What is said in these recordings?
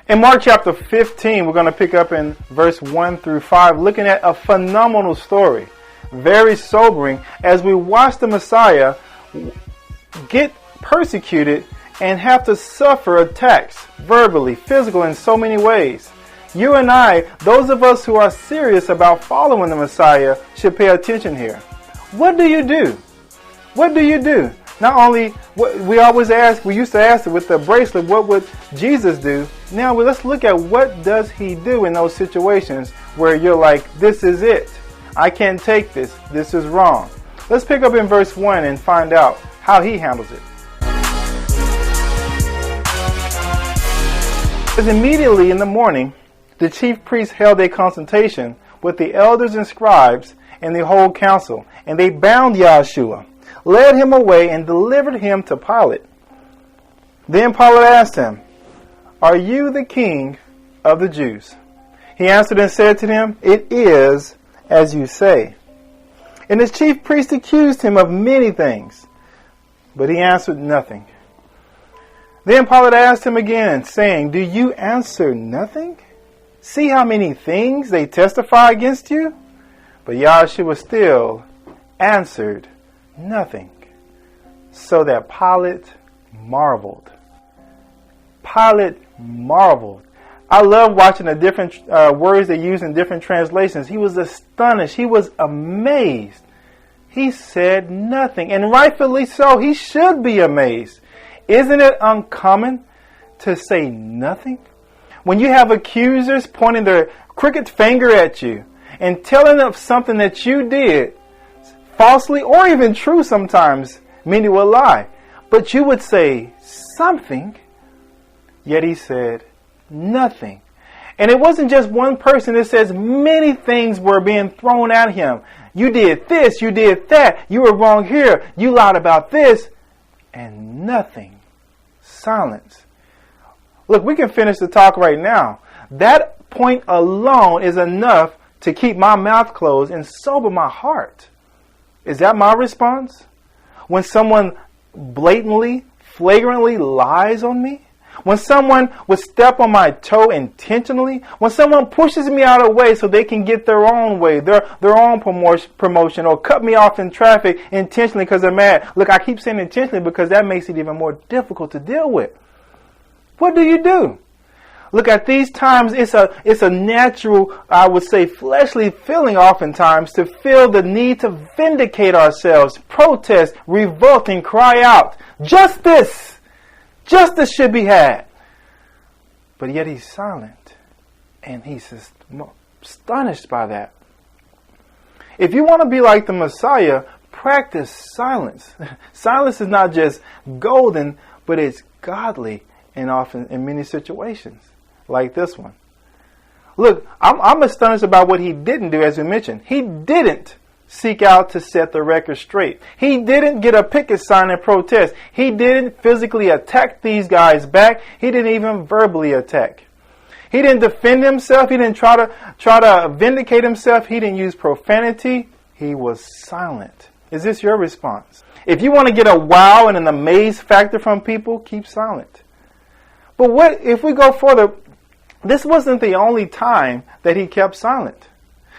In Mark chapter 15, we're going to pick up in verse 1 through 5, looking at a phenomenal story, very sobering, as we watch the Messiah get persecuted and have to suffer attacks, verbally, physical, in so many ways. You and I, those of us who are serious about following the Messiah, should pay attention here. What do you do? What do you do? Not only, we used to ask with the bracelet, what would Jesus do? Now let's look at what does he do in those situations where you're like, this is it. I can't take this. This is wrong. Let's pick up in verse 1 and find out how he handles it. Because immediately in the morning, the chief priests held a consultation with the elders and scribes and the whole council, and they bound Yahshua, led him away, and delivered him to Pilate. Then Pilate asked him, "Are you the king of the Jews?" He answered and said to them, "It is as you say." And his chief priests accused him of many things, but he answered nothing. Then Pilate asked him again, saying, "Do you answer nothing? See how many things they testify against you?" But Yahshua still answered nothing, so that Pilate marveled. Pilate marveled. I love watching the different words they use in different translations. He was astonished. He was amazed. He said nothing, and rightfully so. He should be amazed. Isn't it uncommon to say nothing? When you have accusers pointing their crooked finger at you and telling of something that you did, falsely or even true sometimes, many will lie, but you would say something, yet he said nothing. And it wasn't just one person. It says many things were being thrown at him. You did this, you did that, you were wrong here, you lied about this, and nothing. Silence. Look, we can finish the talk right now. That point alone is enough to keep my mouth closed and sober my heart. Is that my response? When someone blatantly, flagrantly lies on me? When someone would step on my toe intentionally? When someone pushes me out of the way so they can get their own way, their own promotion, or cut me off in traffic intentionally because they're mad? Look, I keep saying intentionally because that makes it even more difficult to deal with. What do? Look, at these times, it's a natural, I would say, fleshly feeling oftentimes to feel the need to vindicate ourselves, protest, revolt, and cry out, "Justice! Justice should be had." But yet he's silent, and he's astonished by that. If you want to be like the Messiah, practice silence. Silence is not just golden, but it's godly, and often in many situations, like this one. Look, I'm astonished about what he didn't do, as we mentioned. He didn't seek out to set the record straight. He didn't get a picket sign and protest. He didn't physically attack these guys back. He didn't even verbally attack. He didn't defend himself. He didn't try to vindicate himself. He didn't use profanity. He was silent. Is this your response? If you want to get a wow and an amaze factor from people, keep silent. But what if we go further? This wasn't the only time that he kept silent.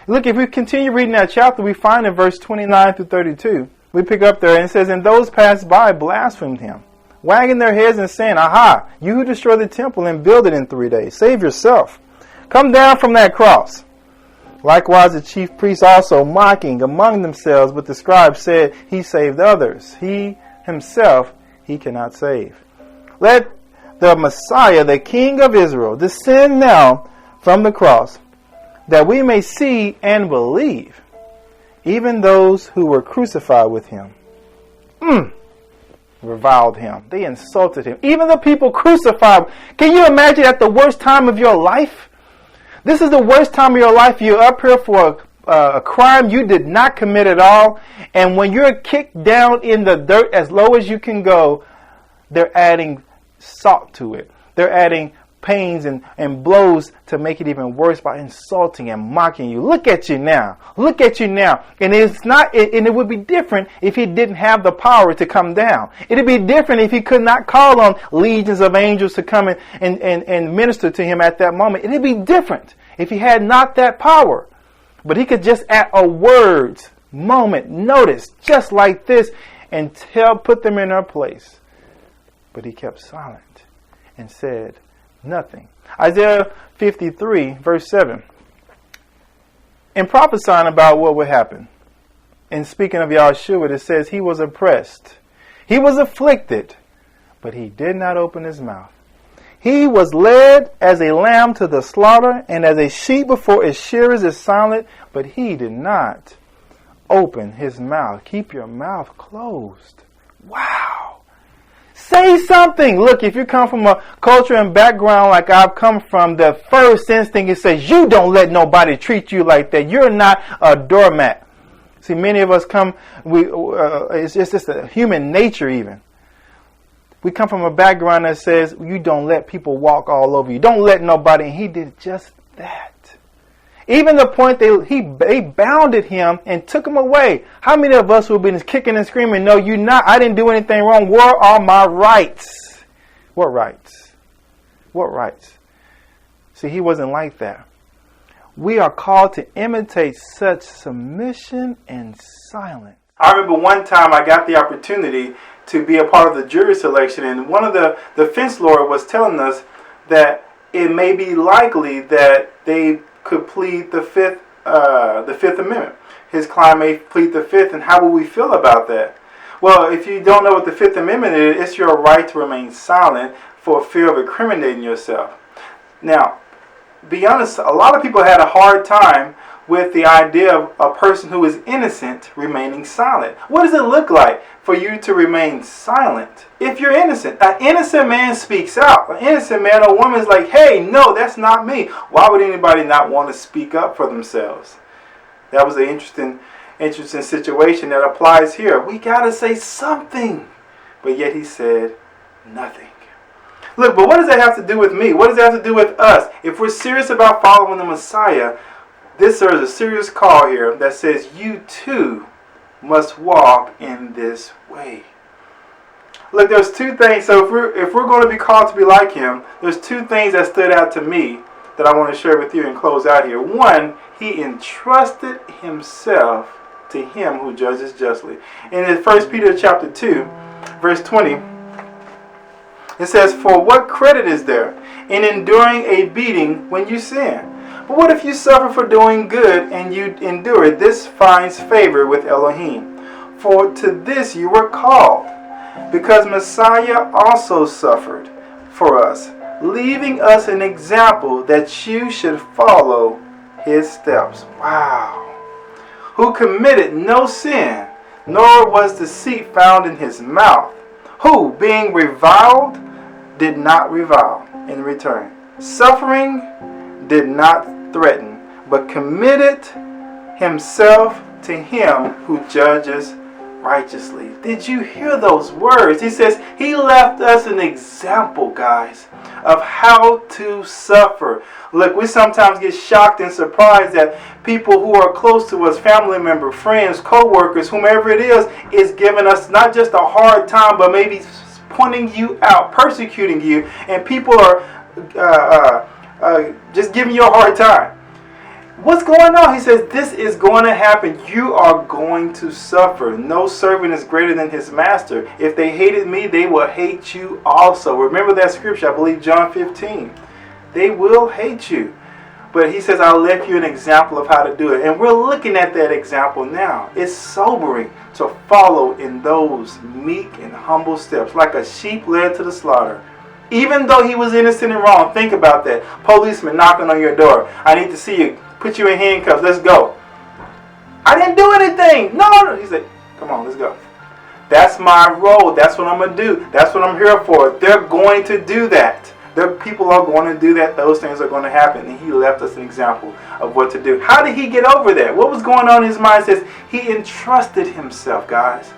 Look, if we continue reading that chapter, we find in verse 29 through 32, we pick up there and it says, "And those passed by blasphemed him, wagging their heads and saying, 'Aha, you who destroy the temple and build it in 3 days, save yourself. Come down from that cross.' Likewise, the chief priests also, mocking among themselves with the scribes, said, 'He saved others. He himself he cannot save.' Let the Messiah, the King of Israel, descend now from the cross, that we may see and believe, even those who were crucified with him." Reviled him. They insulted him. Even the people crucified. Can you imagine at the worst time of your life? This is the worst time of your life. You're up here for a crime you did not commit at all. And when you're kicked down in the dirt as low as you can go, they're adding salt to it. They're adding pains and blows to make it even worse by insulting and mocking you. Look at you now. Look at you now. And it would be different if he didn't have the power to come down. It'd be different if he could not call on legions of angels to come and minister to him at that moment. It'd be different if he had not that power. But he could just at a word's moment notice, just like this, and put them in their place. But he kept silent and said nothing. Isaiah 53, verse 7. In prophesying about what would happen, and speaking of Yahshua, it says he was oppressed. He was afflicted, but he did not open his mouth. He was led as a lamb to the slaughter, and as a sheep before its shearers is silent, but he did not open his mouth. Keep your mouth closed. Wow. Say something. Look, if you come from a culture and background like I've come from, the first instinct is says, you don't let nobody treat you like that. You're not a doormat. See, many of us come, it's just a human nature even. We come from a background that says, you don't let people walk all over you. Don't let nobody. And he did just that. Even the point they bounded him and took him away. How many of us who have been kicking and screaming, no, you not, I didn't do anything wrong. Where are my rights? What rights? What rights? See, he wasn't like that. We are called to imitate such submission and silence. I remember one time I got the opportunity to be a part of the jury selection, and one of the defense lawyer was telling us that it may be likely that they could plead the Fifth Amendment. His client may plead the Fifth, and how will we feel about that? Well, if you don't know what the Fifth Amendment is, it's your right to remain silent for fear of incriminating yourself. Now, be honest, a lot of people had a hard time with the idea of a person who is innocent remaining silent. What does it look like for you to remain silent if you're innocent? An innocent man speaks out. An innocent man or woman is like, hey, no, that's not me. Why would anybody not want to speak up for themselves? That was an interesting situation that applies here. We got to say something. But yet he said nothing. Look, but what does that have to do with me? What does that have to do with us? If we're serious about following the Messiah, this is a serious call here that says you too must walk in this way. Look, there's two things. So if we're going to be called to be like him, there's two things that stood out to me that I want to share with you and close out here. One, he entrusted himself to him who judges justly. In 1 Peter chapter 2, verse 20, it says, for what credit is there in enduring a beating when you sin? But what if you suffer for doing good and you endure it? This finds favor with Elohim. For to this you were called, because Messiah also suffered for us, leaving us an example that you should follow his steps. Wow. Who committed no sin, nor was deceit found in his mouth. Who, being reviled, did not revile in return. Suffering did not threaten, but committed himself to him who judges righteously. Did you hear those words? He says he left us an example, guys, of how to suffer. Look, we sometimes get shocked and surprised that people who are close to us, family members, friends, co-workers, whomever it is giving us not just a hard time, but maybe pointing you out, persecuting you, and people are just giving you a hard time. What's going on? He says, this is going to happen. You are going to suffer. No servant is greater than his master. If they hated me, they will hate you also. Remember that scripture, I believe John 15. They will hate you. But he says, I'll left you an example of how to do it. And we're looking at that example now. It's sobering to follow in those meek and humble steps, like a sheep led to the slaughter. Even though he was innocent and wrong, think about that. Policeman knocking on your door. I need to see you. Put you in handcuffs. Let's go. I didn't do anything. No. He said, come on, let's go. That's my role. That's what I'm going to do. That's what I'm here for. They're going to do that. People are going to do that. Those things are going to happen. And he left us an example of what to do. How did he get over that? What was going on in his mind? It says he entrusted himself, guys.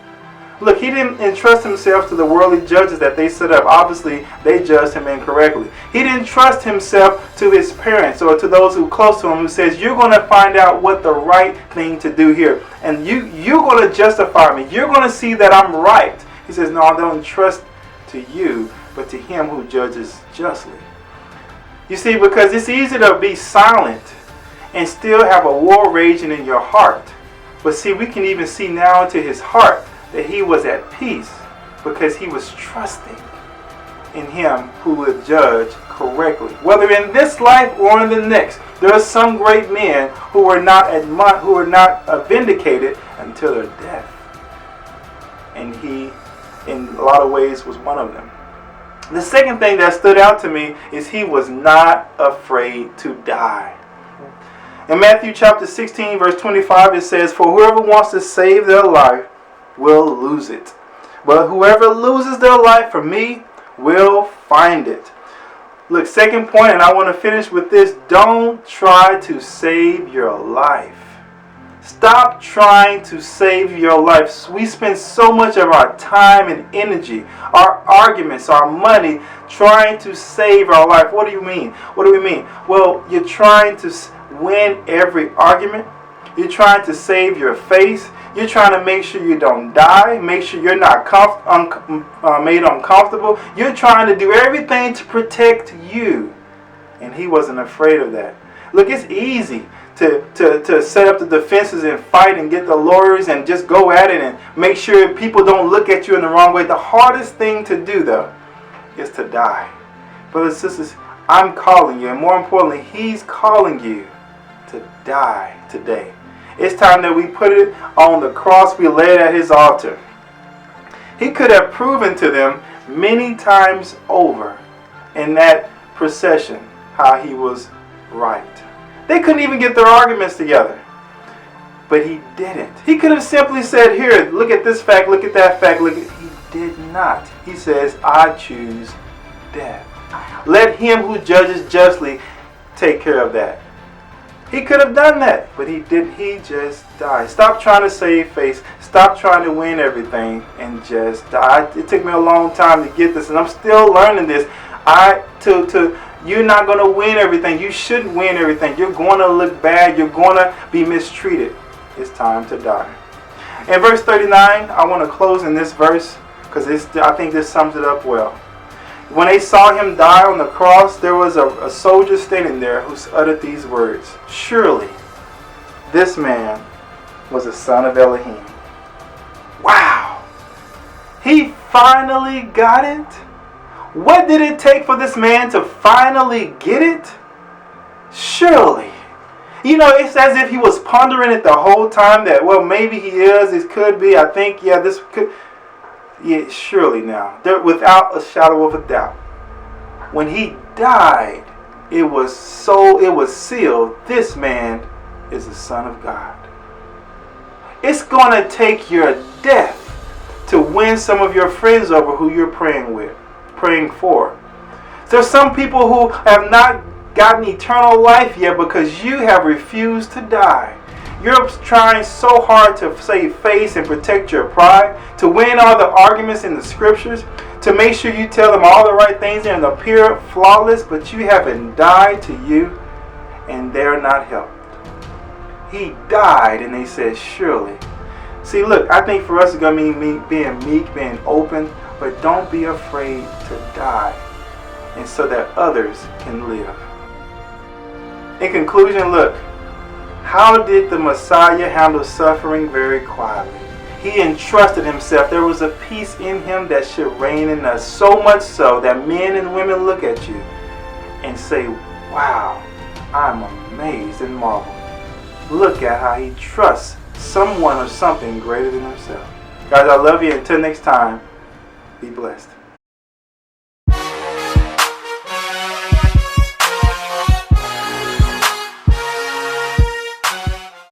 Look, he didn't entrust himself to the worldly judges that they set up. Obviously, they judged him incorrectly. He didn't trust himself to his parents or to those who are close to him who says, you're going to find out what the right thing to do here. And you're going to justify me. You're going to see that I'm right. He says, no, I don't trust to you, but to him who judges justly. You see, because it's easy to be silent and still have a war raging in your heart. But see, we can even see now into his heart that he was at peace because he was trusting in him who would judge correctly. Whether in this life or in the next, there are some great men who were not vindicated until their death. And he, in a lot of ways, was one of them. The second thing that stood out to me is he was not afraid to die. In Matthew chapter 16, verse 25, it says, for whoever wants to save their life will lose it. But whoever loses their life for me will find it. Look, second point, and I want to finish with this. Don't try to save your life. Stop trying to save your life. We spend so much of our time and energy, our arguments, our money, trying to save our life. What do you mean? What do we mean? Well, you're trying to win every argument. You're trying to save your face. You're trying to make sure you don't die. Make sure you're not made uncomfortable. You're trying to do everything to protect you. And he wasn't afraid of that. Look, it's easy to set up the defenses and fight and get the lawyers and just go at it and make sure people don't look at you in the wrong way. The hardest thing to do, though, is to die. Brothers and sisters, I'm calling you, and more importantly, he's calling you to die today. It's time that we put it on the cross. We lay it at his altar. He could have proven to them many times over in that procession how he was right. They couldn't even get their arguments together. But he didn't. He could have simply said, here, look at this fact, look at that fact. He did not. He says, I choose death. Let him who judges justly take care of that. He could have done that, but he didn't. He just died. Stop trying to save face. Stop trying to win everything and just die. It took me a long time to get this, and I'm still learning this. You're not going to win everything. You shouldn't win everything. You're going to look bad. You're going to be mistreated. It's time to die. In verse 39, I want to close in this verse because I think this sums it up well. When they saw him die on the cross, there was a soldier standing there who uttered these words, surely this man was a son of Elohim. Wow! He finally got it? What did it take for this man to finally get it? Surely. You know, it's as if he was pondering it the whole time that, well, maybe he is, it could be, I think, yeah, this could... Yeah, surely now, without a shadow of a doubt, when he died, it was sealed. This man is the Son of God. It's going to take your death to win some of your friends over who you're praying for. There's some people who have not gotten eternal life yet because you have refused to die. You're trying so hard to save face and protect your pride, to win all the arguments in the scriptures, to make sure you tell them all the right things and appear flawless, but you haven't died to you, and they're not helped. He died, and they said, surely. See, look, I think for us it's going to mean being meek, being open, but don't be afraid to die, and so that others can live. In conclusion, look, how did the Messiah handle suffering? Very quietly. He entrusted himself. There was a peace in him that should reign in us, so much so that men and women look at you and say, wow, I'm amazed and marvel. Look at how he trusts someone or something greater than himself. Guys, I love you. Until next time, be blessed.